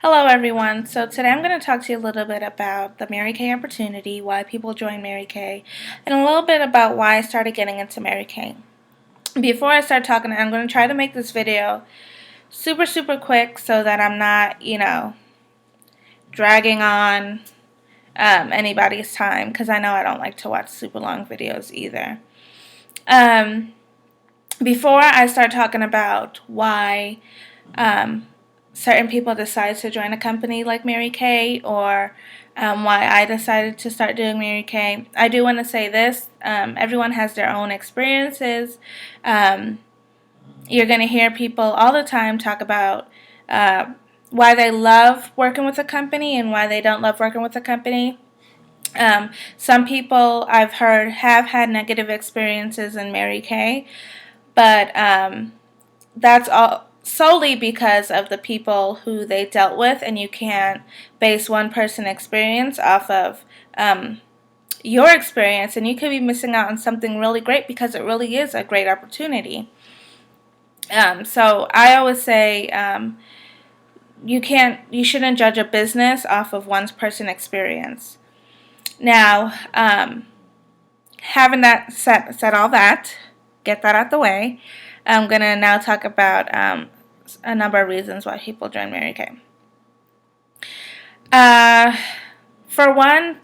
Hello, everyone. So today I'm going to talk to you a little bit about the Mary Kay opportunity, why people join Mary Kay, and a little bit about why I started getting into Mary Kay. Before I start talking, I'm going to try to make this video super quick so that I'm not, dragging on anybody's time because I know I don't like to watch super long videos either. Um, Before I start talking about why certain people decide to join a company like Mary Kay or why I decided to start doing Mary Kay, I do want to say this. Everyone has their own experiences. Um, you're going to hear people all the time talk about why they love working with a company and why they don't love working with a company. Some people I've heard have had negative experiences in Mary Kay, but that's all solely because of the people who they dealt with, and you can't base one person experience off of your experience, and you could be missing out on something really great because it really is a great opportunity. So I always say you shouldn't judge a business off of one person experience. Now, having that said all that, get that out the way, I'm gonna now talk about a number of reasons why people join Mary Kay. Uh, for one,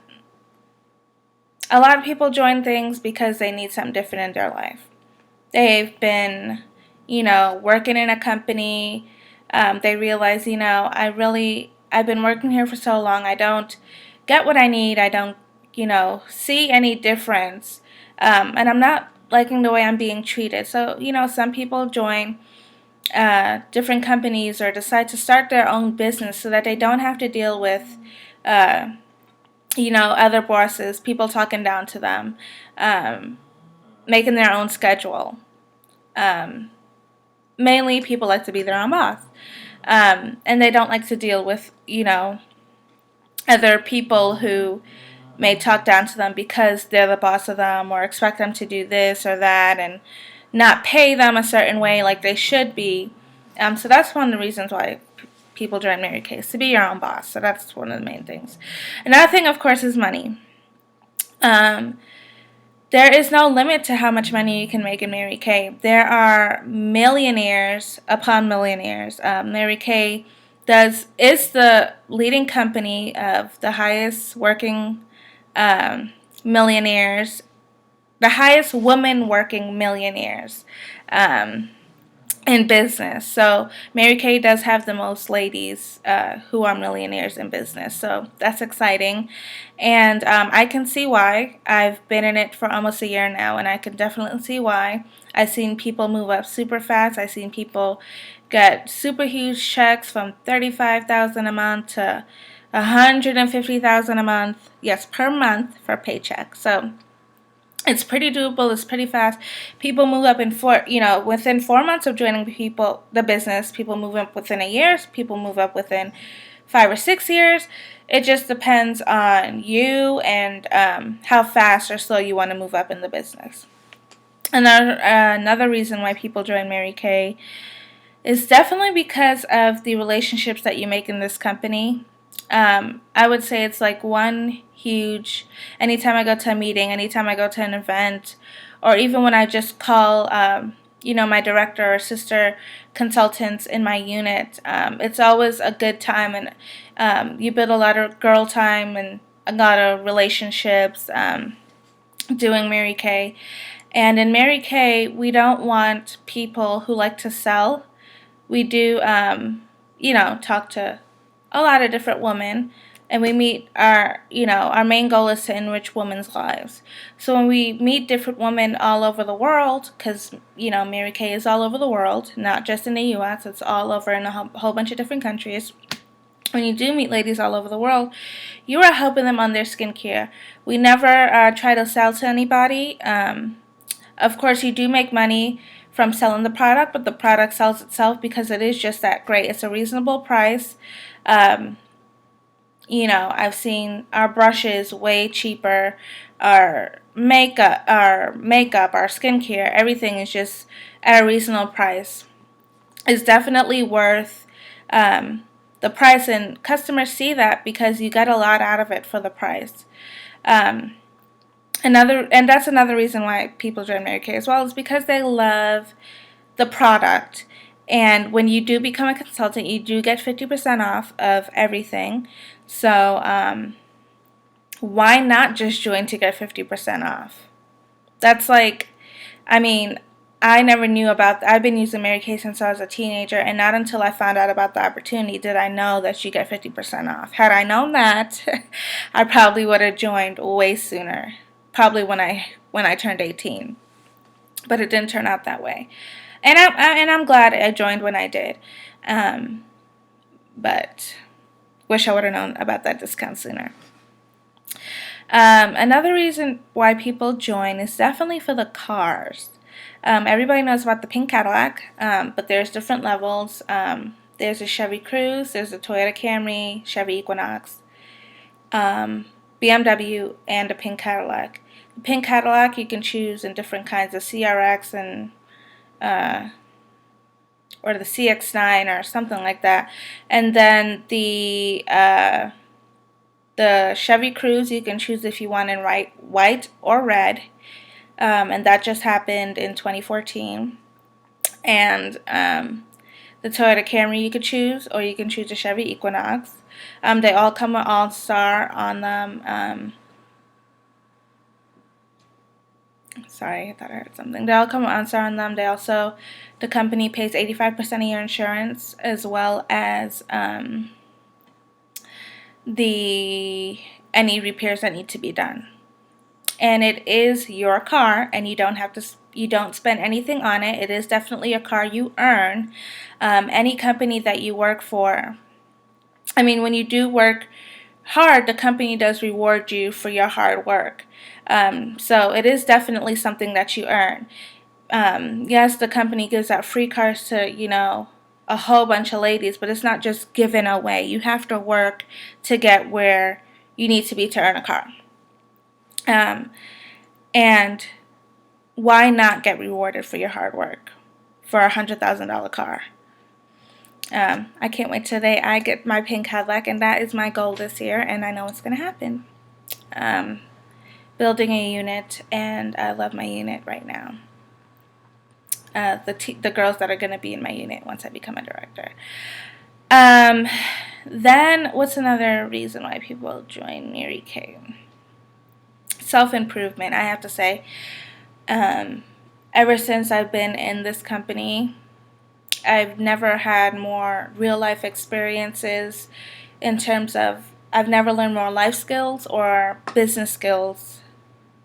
a lot of people join things because they need something different in their life. They've been, working in a company. They realize, I've been working here for so long. I don't get what I need. I don't, see any difference. And I'm not liking the way I'm being treated. So, some people join different companies or decide to start their own business so that they don't have to deal with, other bosses, people talking down to them, making their own schedule. Mainly, people like to be their own boss. And they don't like to deal with, other people who may talk down to them because they're the boss of them or expect them to do this or that and not pay them a certain way like they should be. So that's one of the reasons why people join Mary Kay, to be your own boss. So that's one of the main things. Another thing, of course, is money. There is no limit to how much money you can make in Mary Kay. There are millionaires upon millionaires. Mary Kay is the leading company of the highest working millionaires, the highest women working millionaires in business. So Mary Kay does have the most ladies who are millionaires in business. So that's exciting. And I can see why. I've been in it for almost a year now, and I can definitely see why. I've seen people move up super fast. I've seen people get super huge checks from $35,000 a month to $150,000 a month. Yes, per month for paycheck. So it's pretty doable. It's pretty fast. People move up within 4 months of joining the business. People move up within a year. People move up within 5 or 6 years. It just depends on you and how fast or slow you want to move up in the business. Another reason why people join Mary Kay is definitely because of the relationships that you make in this company. I would say it's like one huge, anytime I go to a meeting, anytime I go to an event, or even when I just call, my director or sister consultants in my unit, it's always a good time, and you build a lot of girl time and a lot of relationships doing Mary Kay. And in Mary Kay, we don't want people who like to sell. We do, talk to a lot of different women, and we meet our main goal is to enrich women's lives. So when we meet different women all over the world, because, Mary Kay is all over the world, not just in the U.S., it's all over in a whole bunch of different countries. When you do meet ladies all over the world, you are helping them on their skincare. We never try to sell to anybody. Of course, you do make money from selling the product, but the product sells itself because it is just that great. It's a reasonable price. I've seen our brushes way cheaper, our makeup, our skincare, everything is just at a reasonable price. It's definitely worth the price, and customers see that because you get a lot out of it for the price. Um, and that's another reason why people join Mary Kay as well, is because they love the product. And when you do become a consultant, you do get 50% off of everything. So why not just join to get 50% off? That's like, I mean, I never knew about, I've been using Mary Kay since I was a teenager, and not until I found out about the opportunity did I know that you get 50% off. Had I known that, I probably would have joined way sooner, probably when I turned 18. But it didn't turn out that way. And I'm glad I joined when I did. Um, but wish I would have known about that discount sooner. Another reason why people join is definitely for the cars. Everybody knows about the pink Cadillac, but there's different levels. There's a Chevy Cruze, there's a Toyota Camry, Chevy Equinox, BMW, and a pink Cadillac. The pink Cadillac you can choose in different kinds of CRX and or the CX-9 or something like that. And then the Chevy Cruze you can choose if you want in white or red, and that just happened in 2014. And the Toyota Camry you could choose, or you can choose a Chevy Equinox. They all come with All-Star on them. Sorry, I thought I heard something. They all come with All-Star on them. The company pays 85% of your insurance, as well as any repairs that need to be done. And it is your car, and you don't spend anything on it. It is definitely a car you earn. Any company that you work for, I mean, when you do work hard, the company does reward you for your hard work. So it is definitely something that you earn. Yes, the company gives out free cars to, a whole bunch of ladies, but it's not just given away. You have to work to get where you need to be to earn a car. And why not get rewarded for your hard work for a $100,000 car? I can't wait till I get my pink Cadillac, and that is my goal this year, and I know it's going to happen. Building a unit, and I love my unit right now. The girls that are going to be in my unit once I become a director. Then, what's another reason why people join Mary Kay? Self-improvement, I have to say. Ever since I've been in this company, I've never had more real-life experiences in terms of, I've never learned more life skills or business skills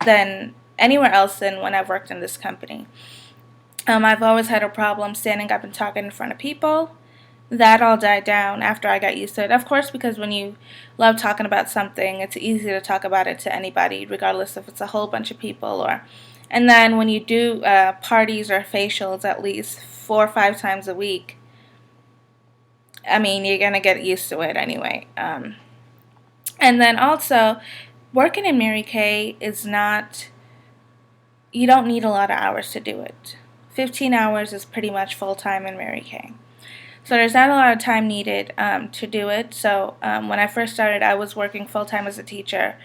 than anywhere else than when I've worked in this company. I've always had a problem standing up and talking in front of people. That all died down after I got used to it. Of course, because when you love talking about something, it's easy to talk about it to anybody, regardless if it's a whole bunch of people and then when you do parties or facials at least 4 or 5 times a week, I mean, you're going to get used to it anyway. And then also, working in Mary Kay is not, you don't need a lot of hours to do it. 15 hours is pretty much full-time in Mary Kay. So there's not a lot of time needed to do it. So when I first started, I was working full-time as a teacher,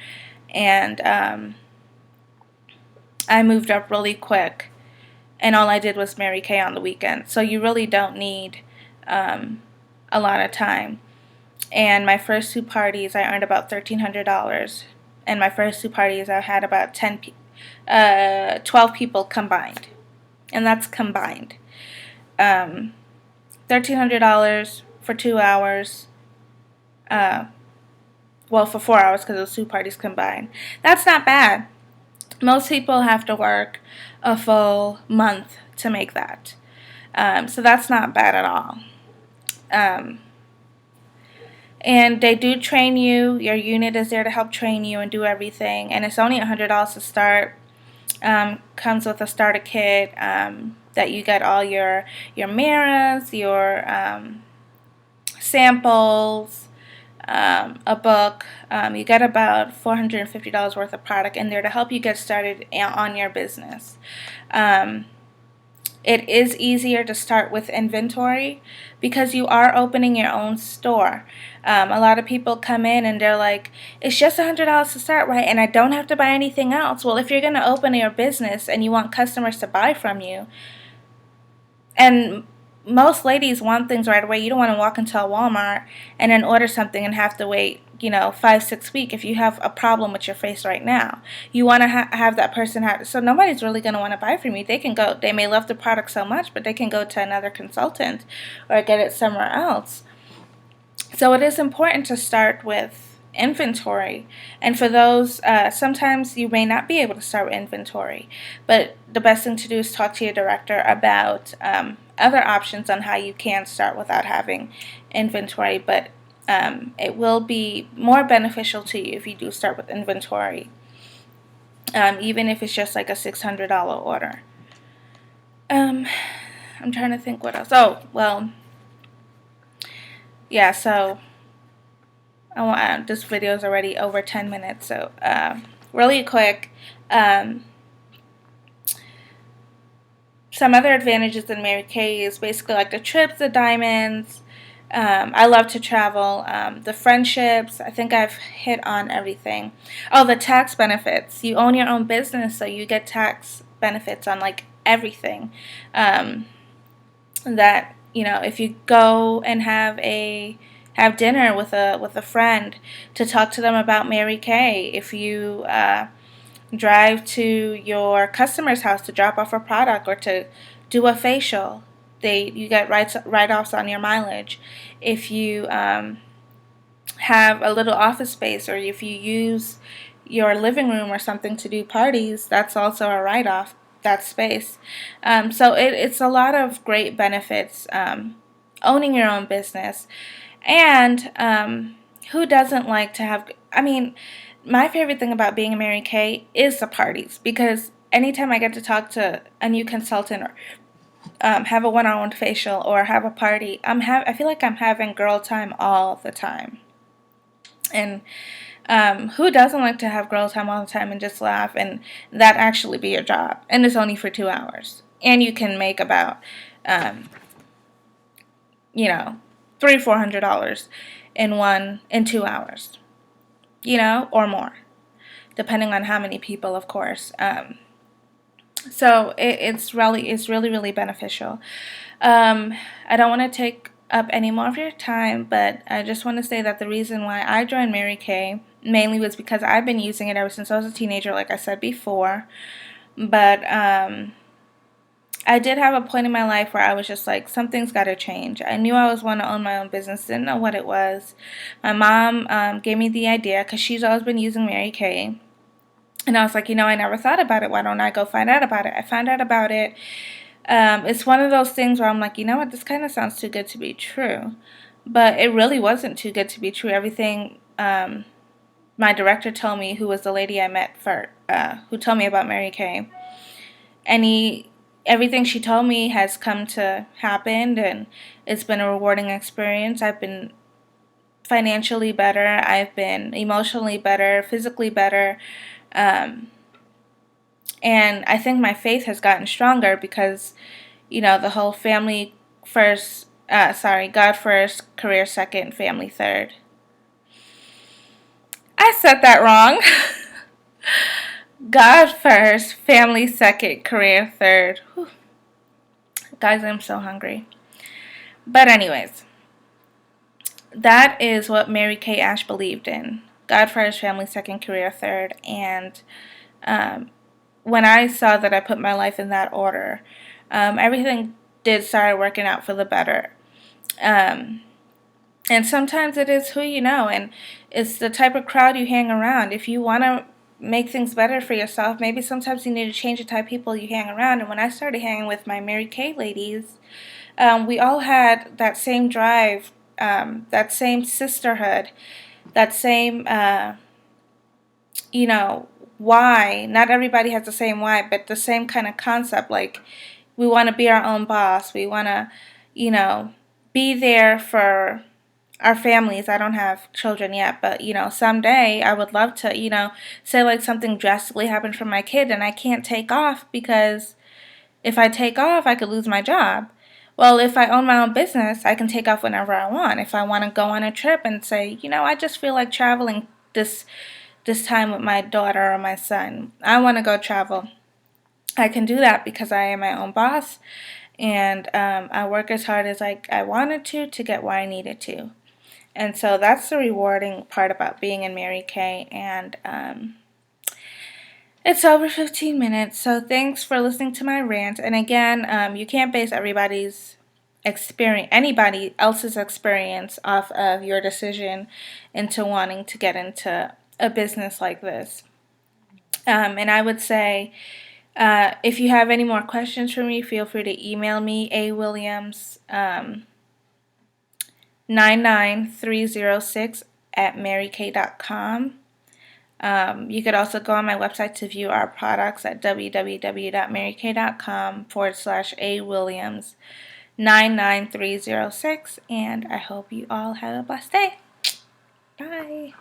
and I moved up really quick, and all I did was Mary Kay on the weekend. So you really don't need a lot of time. And my first 2 parties, I earned about $1,300. And my first 2 parties, I had about 12 people combined. And that's combined. $1,300 for 2 hours. Well, for 4 hours because it was 2 parties combined. That's not bad. Most people have to work a full month to make that. So that's not bad at all. And they do train you. Your unit is there to help train you and do everything. And it's only $100 to start. Comes with a starter kit that you get all your mirrors, your samples, a book. You get about $450 worth of product in there to help you get started on your business. it is easier to start with inventory because you are opening your own store. A lot of people come in and they're like, it's just $100 to start, right? And I don't have to buy anything else. Well, if you're going to open your business and you want customers to buy from you, and most ladies want things right away. You don't want to walk into a Walmart and then order something and have to wait, 5, 6 weeks if you have a problem with your face right now. You want to have that person have, so nobody's really going to want to buy from you. They may love the product so much, but they can go to another consultant or get it somewhere else. So it is important to start with inventory. And for those, sometimes you may not be able to start with inventory, but the best thing to do is talk to your director about other options on how you can start without having inventory. But it will be more beneficial to you if you do start with inventory, even if it's just like a $600 order. I'm trying to think what else. Oh, well, yeah, so this video is already over 10 minutes, so really quick. Some other advantages in Mary Kay is basically like the trips, the diamonds. I love to travel. The friendships, I think I've hit on everything. Oh, the tax benefits. You own your own business, so you get tax benefits on like everything. That, if you go and have dinner with a friend to talk to them about Mary Kay, if you drive to your customer's house to drop off a product or to do a facial, you get write-offs on your mileage. If you have a little office space, or if you use your living room or something to do parties, that's also a write-off, that space. So it's a lot of great benefits owning your own business. And who doesn't like to have, my favorite thing about being a Mary Kay is the parties, because anytime I get to talk to a new consultant or have a one-on-one facial or have a party, I feel like I'm having girl time all the time. And who doesn't like to have girl time all the time and just laugh and that actually be your job? And it's only for 2 hours. And you can make about, $300-$400 in 2 hours, or more, depending on how many people, of course. So it's really, really beneficial. I don't want to take up any more of your time, but I just want to say that the reason why I joined Mary Kay mainly was because I've been using it ever since I was a teenager, like I said before. But I did have a point in my life where I was just like, something's got to change. I knew I was wanting to own my own business, didn't know what it was. My mom gave me the idea because she's always been using Mary Kay. And I was like, I never thought about it. Why don't I go find out about it? I found out about it. It's one of those things where I'm like, what, this kind of sounds too good to be true. But it really wasn't too good to be true. Everything my director told me, who was the lady I met who told me about Mary Kay, and everything she told me has come to happen, and it's been a rewarding experience. I've been financially better. I've been emotionally better, physically better. And I think my faith has gotten stronger because, the whole family first, God first, career second, family third. I said that wrong. God first, family second, career third. Whew. Guys, I'm so hungry. But anyways, that is what Mary Kay Ash believed in. God first, family second, career third. And when I saw that I put my life in that order, everything did start working out for the better. And sometimes it is who you know, and it's the type of crowd you hang around. If you want to make things better for yourself, maybe sometimes you need to change the type of people you hang around. And when I started hanging with my Mary Kay ladies, we all had that same drive, that same sisterhood, that same, why. Not everybody has the same why, but the same kind of concept. Like, we want to be our own boss. We want to, be there for our families. I don't have children yet, but, someday I would love to, say like something drastically happened for my kid and I can't take off because If I take off, I could lose my job. Well, if I own my own business, I can take off whenever I want. If I want to go on a trip and say, I just feel like traveling this time with my daughter or my son. I want to go travel. I can do that because I am my own boss, and I work as hard as I wanted to get where I needed to. And so that's the rewarding part about being in Mary Kay. And it's over 15 minutes, so thanks for listening to my rant. And again, you can't base anybody else's experience off of your decision into wanting to get into a business like this. And I would say, if you have any more questions for me, feel free to email me, awilliams 99306 at marykay.com. You could also go on my website to view our products at www.marykay.com/awilliams 99306. And I hope you all have a blessed day. Bye.